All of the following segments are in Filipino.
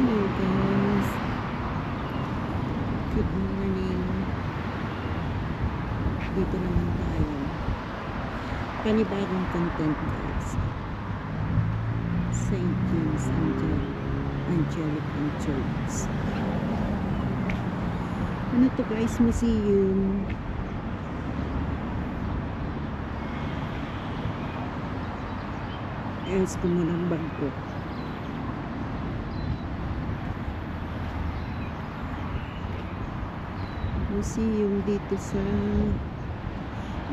Hello guys, good morning. Dito naman tayo. Panibagong content guys. St. James Anglican Church. Ano to guys? Museum. Ayos ko muna ang bag ko. Museum dito sa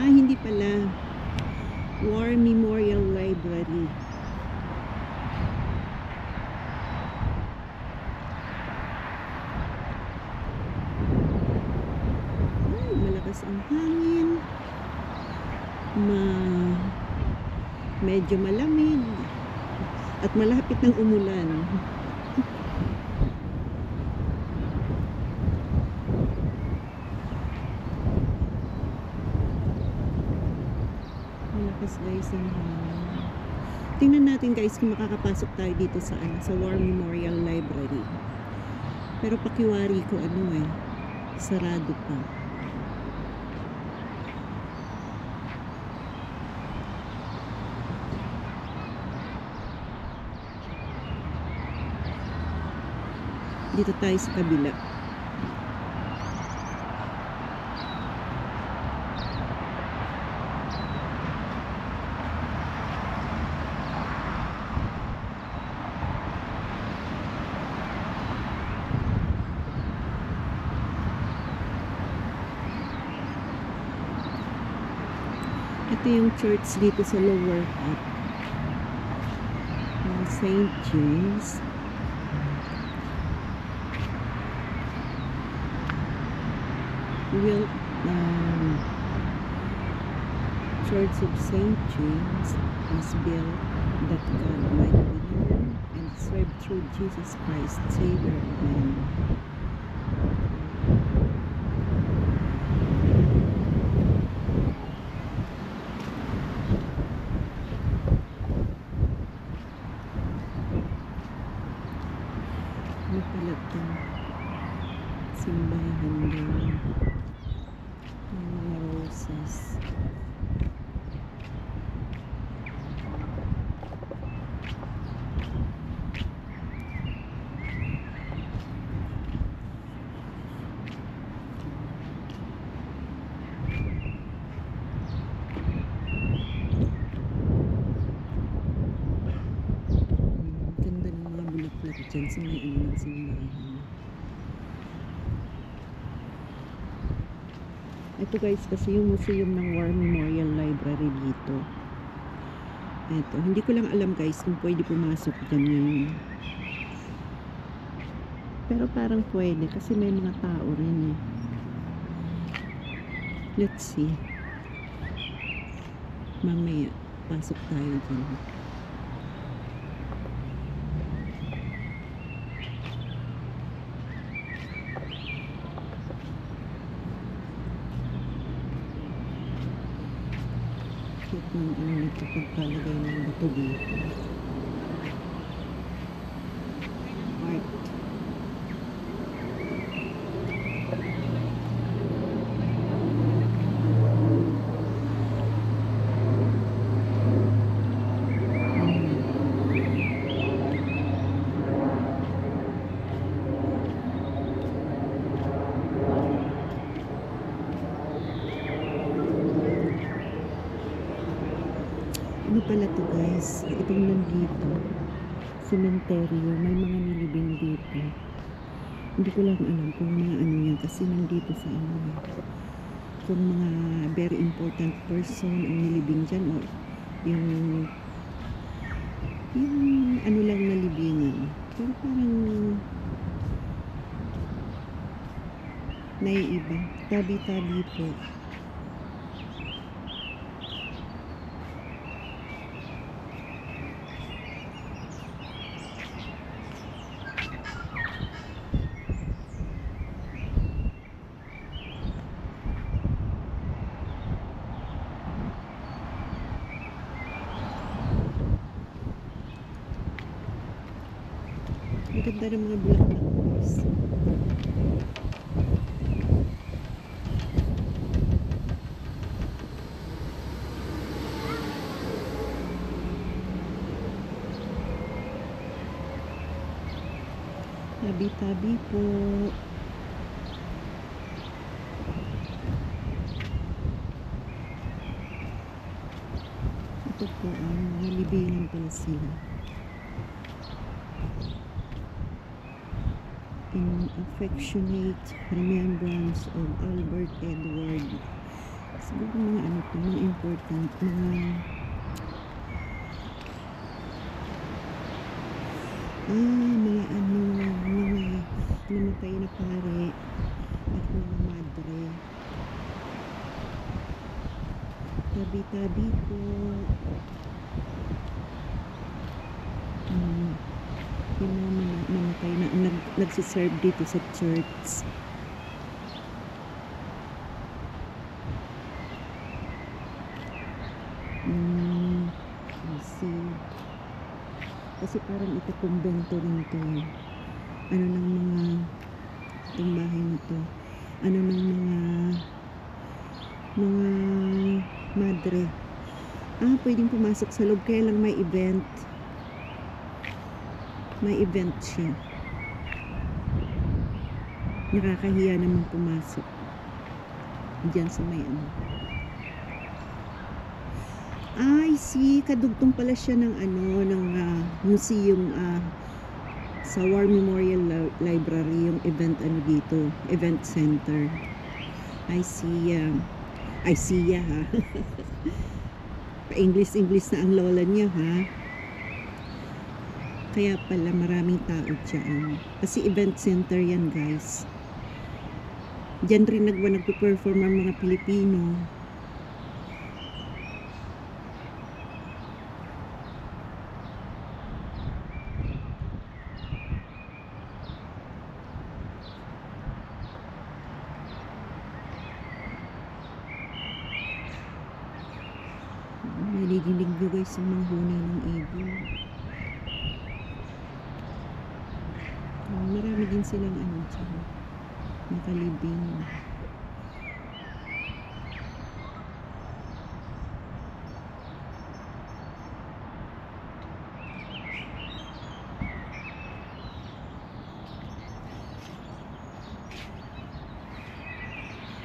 hindi pala War Memorial Library. Malakas ang hangin, medyo malamig at malapit ng umulan. Malakas guys ang hangin. Tingnan natin guys kung makakapasok tayo dito sa War Memorial Library. Pero pakiwari ko sarado pa. Dito tayo sa kabila. Ito yung church dito sa lower part ng St. James. Church of St. James was built that God might be known and served through Jesus Christ, Savior of men. Ano pala ito? Simbahan doon. Mga roses. Ganda ng mga bulaklak dyan sa may ng simbahan. Ito guys, kasi yung museum ng War Memorial Library dito. Ito, hindi ko lang alam guys kung pwede pumasok dyan ngayon. Pero parang pwede kasi may mga tao rin eh. Let's see. Mamaya, pasok tayo dyan. Cute ng ito pagkalagay ng bato dito. Art. Ano pala to guys? Itong nandito, sementeryo, may mga nilibing dito. Hindi ko lang alam kung mga ano yan kasi nandito sa kung mga very important person ang nilibing dyan o yung ano lang nalibingan. Pero parang naiiba. Tabi-tabi po. Maganda ng mga bulaklak guys. Tabi-tabi po. Ito po ang mga libingan pala sila. In affectionate remembrance of Albert Edward. Siguro mga ano to, mga important, mga mga ano, mga namatay na pare at mga madre. Tabi-tabi po. Yung mga namatay na nagsiserve dito sa church. I see. Kasi parang ito kumbento rin to. Ano ng mga itong bahay na to. Ano ng mga madre. Pwedeng pumasok sa loob kaya lang may event. May event siya. Nakakahiya naman pumasok. Diyan sa may ano. I see, kadugtong pala siya ng ano, ng museum sa War Memorial Library, yung event ano dito, event center. I see ya ha. Pa-English na ang lola niya ha. Kaya pala maraming tao dyan. Kasi event center yan guys. Diyan rin nagpo-perform ang mga Pilipino. Nadidinig nyo guys yung mga huni ng ibon. Marami din silang ano dyan, nakalibing.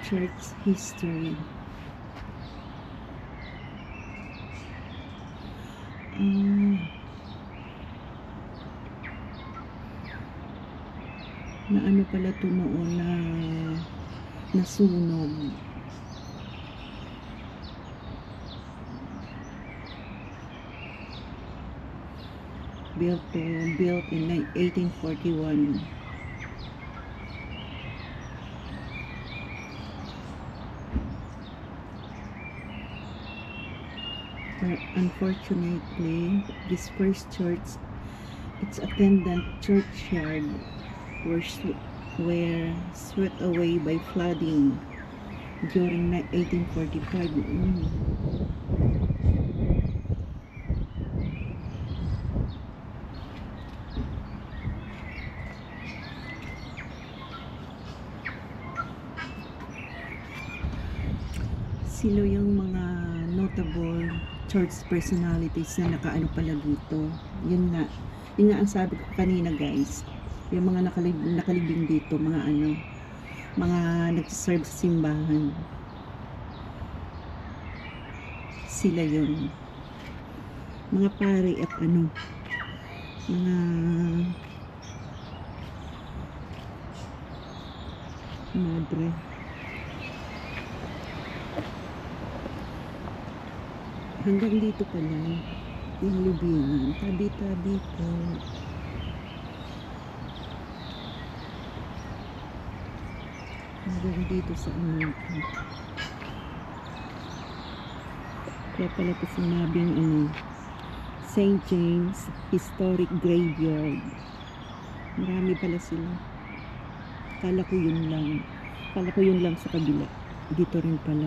Church history. Na ano pala ito noon na nasunog. Built in 1841. Unfortunately, this first church, its attendant churchyard were swept away by flooding during 1845. Sila yung mga notable church personalities na nakaano pala dito. Yun nga ang sabi ko kanina guys, yung mga nakalibing dito, mga ano, mga nagsiserve sa simbahan, sila yun, mga pare at ano, mga madre. Hanggang dito pala yung libingan. Tabi-tabi po. Hanggang dito sa ano. Kaya pala ito sinabing ano, St. James Historic Graveyard. Marami pala sila. Kala ko yun lang sa kabila. Dito rin pala.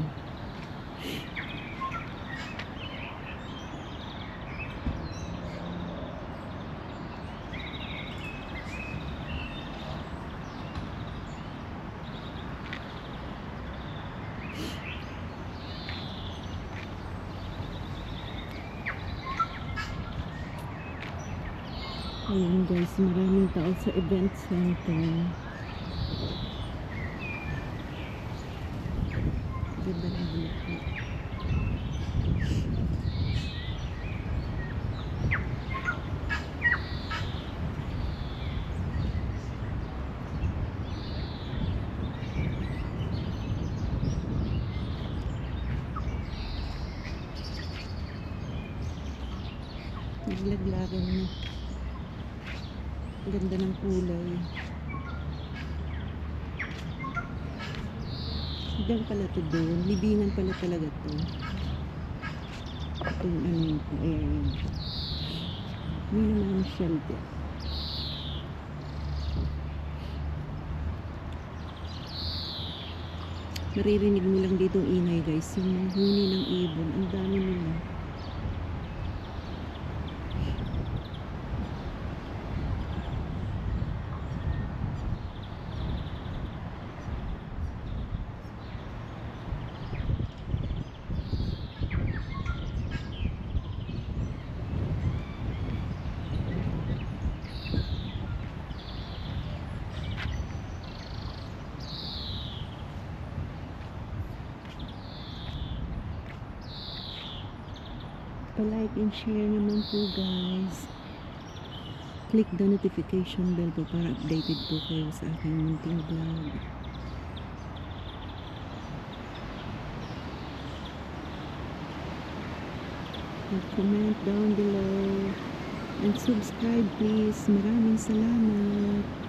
Ayan guys, maraming tao sa event center. Ganda ng bulaklak. Naglaglagan na. Ganda ng kulay. Diyan pala to doon. Libingan pala talaga to. Ito yung ano yun. Ayan. May naman shelter. Maririnig mo lang dito ang ingay guys. Yung huni ng ibon. Ang dami nila. Pa-like and share naman po guys. Click the notification bell po para updated po kayo sa aking munting vlog. And comment down below. And subscribe please. Maraming salamat.